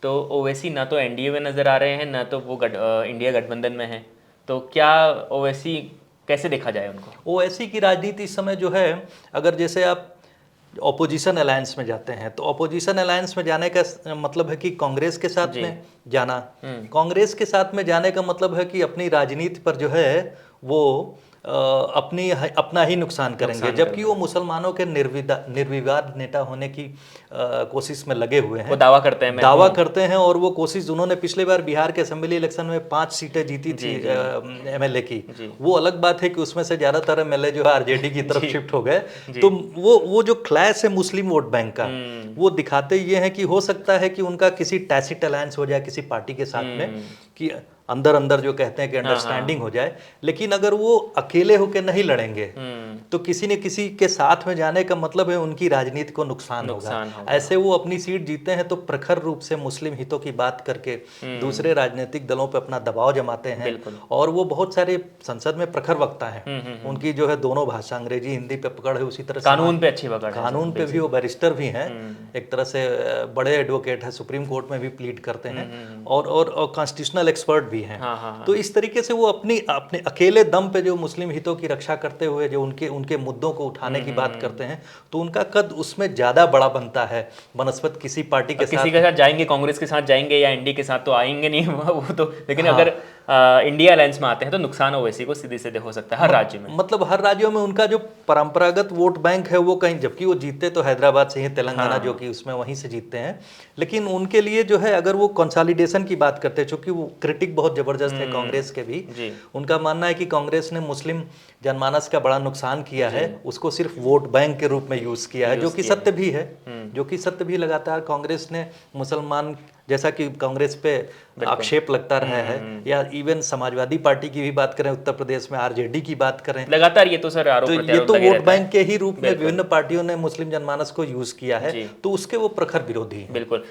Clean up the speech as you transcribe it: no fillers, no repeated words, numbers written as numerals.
तो ओवैसी ना तो एनडीए में नज़र आ रहे हैं, ना तो वो इंडिया गठबंधन में है, तो क्या ओवैसी कैसे देखा जाए उनको? ओवैसी की राजनीति इस समय जो है, अगर जैसे आप ऑपोजिशन अलायंस में जाते हैं तो ऑपोजिशन अलायंस में जाने का मतलब है कि कांग्रेस के साथ में जाना। कांग्रेस के साथ में जाने का मतलब है कि अपनी राजनीति पर जो है वो अपना ही नुकसान करेंगे, जबकि वो मुसलमानों के निर्विवाद नेता होने की कोशिश में लगे हुए हैं। वो दावा करते हैं, दावा करते हैं, और वो कोशिश उन्होंने पिछले बार बिहार के असेंबली इलेक्शन में 5 सीटें जीती थी एमएलए की। वो अलग बात है कि उसमें से ज़्यादातर एमएलए जो है आरजेडी की तरफ शिफ्ट हो गए। तो वो जो क्लैश है मुस्लिम वोट बैंक का, वो दिखाते ये हैं कि हो सकता है कि उनका किसी टैसिट अलायंस हो जाए किसी पार्टी के साथ में, कि अंदर अंदर जो कहते हैं कि अंडरस्टैंडिंग हो जाए। लेकिन अगर वो अकेले होकर नहीं लड़ेंगे तो किसी न किसी के साथ में जाने का मतलब है उनकी राजनीति को नुकसान होगा। ऐसे वो अपनी सीट जीते हैं तो प्रखर रूप से मुस्लिम हितों की बात करके दूसरे राजनीतिक दलों पर अपना दबाव जमाते हैं। और वो बहुत सारे संसद में प्रखर वक्ता हैं, उनकी जो है दोनों भाषा अंग्रेजी हिंदी पे पकड़ है, उसी तरह कानून पे अच्छी पकड़ है, कानून पे भी वो बैरिस्टर भी हैं, एक तरह से बड़े एडवोकेट है, सुप्रीम कोर्ट में भी प्लीड करते हैं, और कॉन्स्टिट्यूशनल एक्सपर्ट भी हैं। तो इस तरीके से वो अपने अकेले दम पे जो मुस्लिम हितों की रक्षा करते हुए जो उनके मुद्दों को उठाने की बात करते हैं, तो उनका कद उसमें ज्यादा बड़ा बनता है बनस्पत किसी पार्टी के किसी के साथ जाएंगे, कांग्रेस के साथ जाएंगे या एनडीए के साथ तो आएंगे नहीं वो तो। लेकिन अगर इंडिया अलायंस में आते हैं तो नुकसान ओवैसी को सीधे सीधे हो सकता है हर राज्य में। मतलब हर राज्यों में उनका जो परंपरागत वोट बैंक है वो कहीं, जबकि वो जीतते तो हैदराबाद से ही, तेलंगाना जो कि उसमें वहीं से जीतते हैं, लेकिन उनके लिए जो है अगर वो कंसोलिडेशन की बात करते हैं, चूंकि वो क्रिटिक बहुत जबरदस्त है कांग्रेस के भी, उनका मानना है कि कांग्रेस ने मुस्लिम जनमानस का बड़ा नुकसान किया है, उसको सिर्फ वोट बैंक के रूप में यूज किया है, जो कि सत्य भी है, जो कि सत्य भी। लगातार कांग्रेस ने मुसलमान, जैसा कि कांग्रेस पे आक्षेप लगता रहा है, या इवन समाजवादी पार्टी की भी बात करें, उत्तर प्रदेश में आरजेडी की बात करें, लगातार ये तो सर आरोप तो ये तो वोट बैंक के ही रूप में विभिन्न पार्टियों ने मुस्लिम जनमानस को यूज किया है, तो उसके वो प्रखर विरोधी हैं। बिल्कुल।